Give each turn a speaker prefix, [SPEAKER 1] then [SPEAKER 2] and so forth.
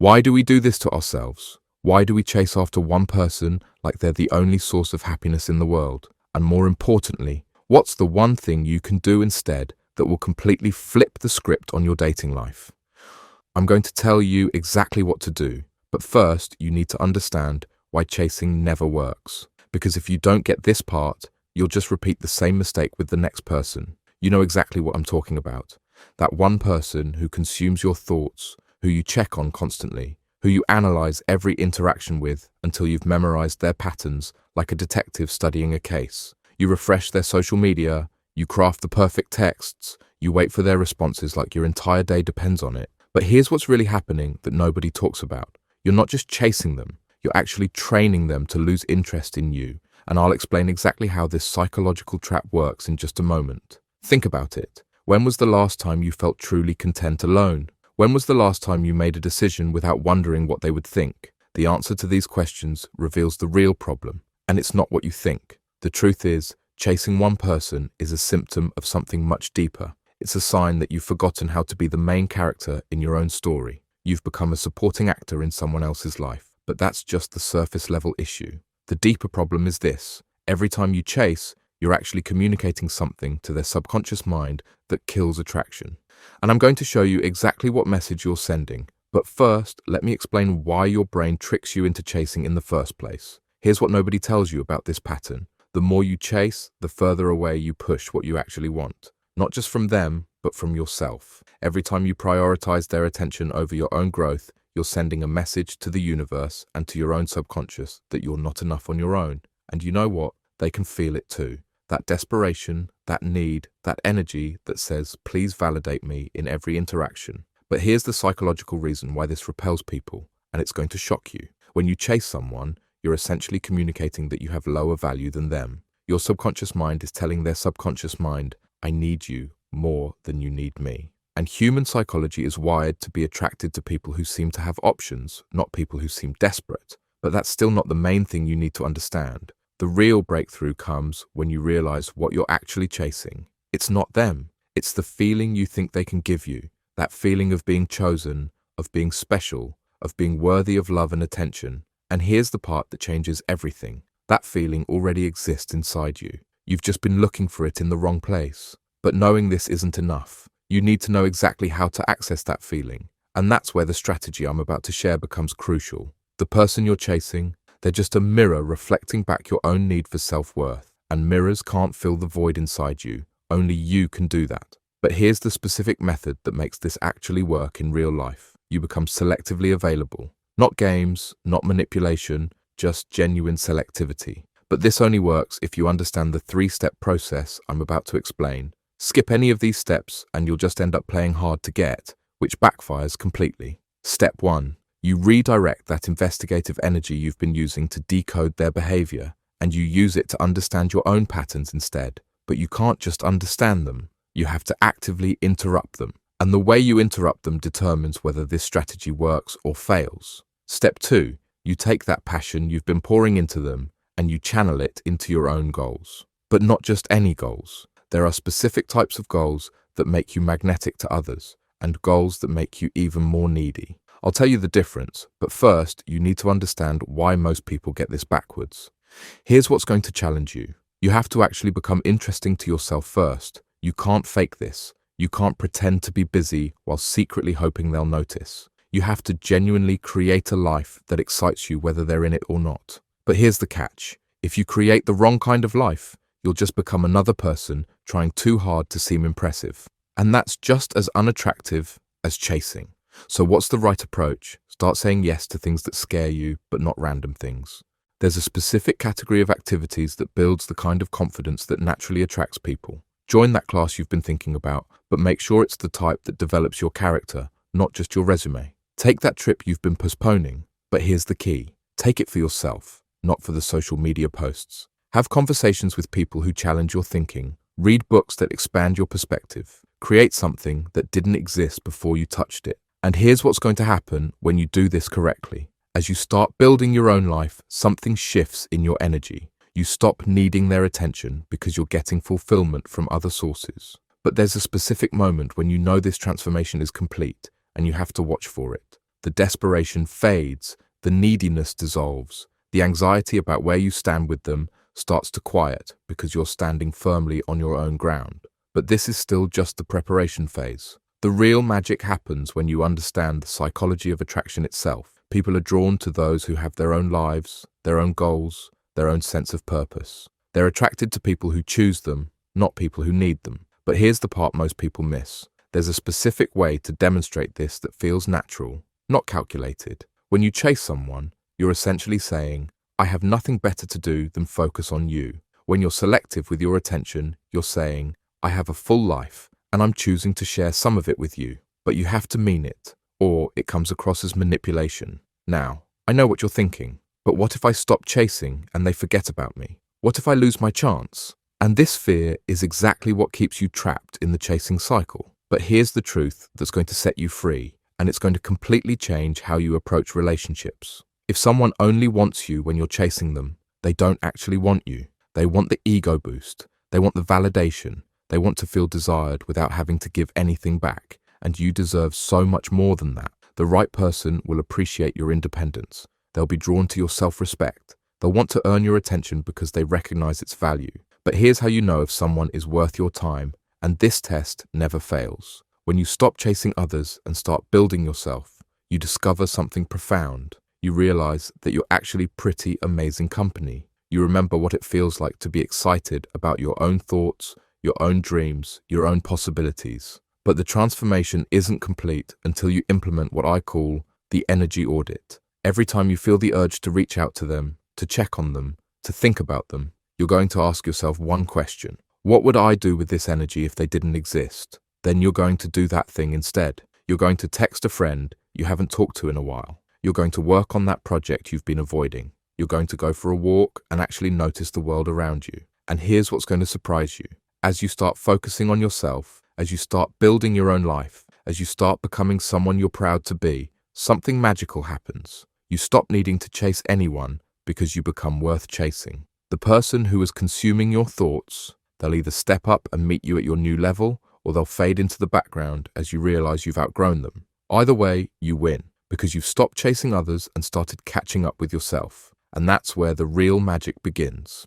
[SPEAKER 1] Why do we do this to ourselves? Why do we chase after one person like they're the only source of happiness in the world? And more importantly, what's the one thing you can do instead that will completely flip the script on your dating life? I'm going to tell you exactly what to do, but first you need to understand why chasing never works. Because if you don't get this part, you'll just repeat the same mistake with the next person. You know exactly what I'm talking about. That one person who consumes your thoughts, who you check on constantly, who you analyze every interaction with until you've memorized their patterns like a detective studying a case. You refresh their social media, you craft the perfect texts, you wait for their responses like your entire day depends on it. But here's what's really happening that nobody talks about. You're not just chasing them, you're actually training them to lose interest in you. And I'll explain exactly how this psychological trap works in just a moment. Think about it. When was the last time you felt truly content alone? When was the last time you made a decision without wondering what they would think? The answer to these questions reveals the real problem, and it's not what you think. The truth is, chasing one person is a symptom of something much deeper. It's a sign that you've forgotten how to be the main character in your own story. You've become a supporting actor in someone else's life, but that's just the surface level issue. The deeper problem is this. Every time you chase, you're actually communicating something to their subconscious mind that kills attraction. And I'm going to show you exactly what message you're sending. But first, let me explain why your brain tricks you into chasing in the first place. Here's what nobody tells you about this pattern. The more you chase, the further away you push what you actually want. Not just from them, but from yourself. Every time you prioritize their attention over your own growth, you're sending a message to the universe and to your own subconscious that you're not enough on your own. And you know what? They can feel it too. That desperation, that need, that energy that says, please validate me in every interaction. But here's the psychological reason why this repels people, and it's going to shock you. When you chase someone, you're essentially communicating that you have lower value than them. Your subconscious mind is telling their subconscious mind, I need you more than you need me. And human psychology is wired to be attracted to people who seem to have options, not people who seem desperate. But that's still not the main thing you need to understand. The real breakthrough comes when you realize what you're actually chasing. It's not them. It's the feeling you think they can give you. That feeling of being chosen, of being special, of being worthy of love and attention. And here's the part that changes everything. That feeling already exists inside you. You've just been looking for it in the wrong place. But knowing this isn't enough. You need to know exactly how to access that feeling. And that's where the strategy I'm about to share becomes crucial. The person you're chasing, they're just a mirror reflecting back your own need for self-worth. And mirrors can't fill the void inside you. Only you can do that. But here's the specific method that makes this actually work in real life. You become selectively available. Not games, not manipulation, just genuine selectivity. But this only works if you understand the 3-step process I'm about to explain. Skip any of these steps and you'll just end up playing hard to get, which backfires completely. Step 1. You redirect that investigative energy you've been using to decode their behavior, and you use it to understand your own patterns instead. But you can't just understand them. You have to actively interrupt them. And the way you interrupt them determines whether this strategy works or fails. Step 2. You take that passion you've been pouring into them and you channel it into your own goals. But not just any goals. There are specific types of goals that make you magnetic to others and goals that make you even more needy. I'll tell you the difference, but first you need to understand why most people get this backwards. Here's what's going to challenge you. You have to actually become interesting to yourself first. You can't fake this. You can't pretend to be busy while secretly hoping they'll notice. You have to genuinely create a life that excites you whether they're in it or not. But here's the catch. If you create the wrong kind of life, you'll just become another person trying too hard to seem impressive. And that's just as unattractive as chasing. So what's the right approach? Start saying yes to things that scare you, but not random things. There's a specific category of activities that builds the kind of confidence that naturally attracts people. Join that class you've been thinking about, but make sure it's the type that develops your character, not just your resume. Take that trip you've been postponing, but here's the key. Take it for yourself, not for the social media posts. Have conversations with people who challenge your thinking. Read books that expand your perspective. Create something that didn't exist before you touched it. And here's what's going to happen when you do this correctly. As you start building your own life, something shifts in your energy. You stop needing their attention because you're getting fulfillment from other sources. But there's a specific moment when you know this transformation is complete and you have to watch for it. the desperation fades, the neediness dissolves, the anxiety about where you stand with them starts to quiet because you're standing firmly on your own ground. But this is still just the preparation phase. The real magic happens when you understand the psychology of attraction itself. People are drawn to those who have their own lives, their own goals, their own sense of purpose. They're attracted to people who choose them, not people who need them. But here's the part most people miss. There's a specific way to demonstrate this that feels natural, not calculated. When you chase someone, you're essentially saying, I have nothing better to do than focus on you. When you're selective with your attention, you're saying, I have a full life, and I'm choosing to share some of it with you. But you have to mean it, or it comes across as manipulation. Now, I know what you're thinking, but what if I stop chasing and they forget about me? What if I lose my chance? And this fear is exactly what keeps you trapped in the chasing cycle. But here's the truth that's going to set you free, and it's going to completely change how you approach relationships. If someone only wants you when you're chasing them, they don't actually want you. They want the ego boost. They want the validation. They want to feel desired without having to give anything back. And you deserve so much more than that. The right person will appreciate your independence. They'll be drawn to your self-respect. They'll want to earn your attention because they recognize its value. But here's how you know if someone is worth your time, and this test never fails. When you stop chasing others and start building yourself, you discover something profound. You realize that you're actually pretty amazing company. You remember what it feels like to be excited about your own thoughts, your own dreams, your own possibilities. But the transformation isn't complete until you implement what I call the energy audit. Every time you feel the urge to reach out to them, to check on them, to think about them, you're going to ask yourself one question. What would I do with this energy if they didn't exist? Then you're going to do that thing instead. You're going to text a friend you haven't talked to in a while. You're going to work on that project you've been avoiding. You're going to go for a walk and actually notice the world around you. And here's what's going to surprise you. As you start focusing on yourself, as you start building your own life, as you start becoming someone you're proud to be, something magical happens. You stop needing to chase anyone because you become worth chasing. The person who is consuming your thoughts, they'll either step up and meet you at your new level, or they'll fade into the background as you realize you've outgrown them. Either way, you win, because you've stopped chasing others and started catching up with yourself. And that's where the real magic begins.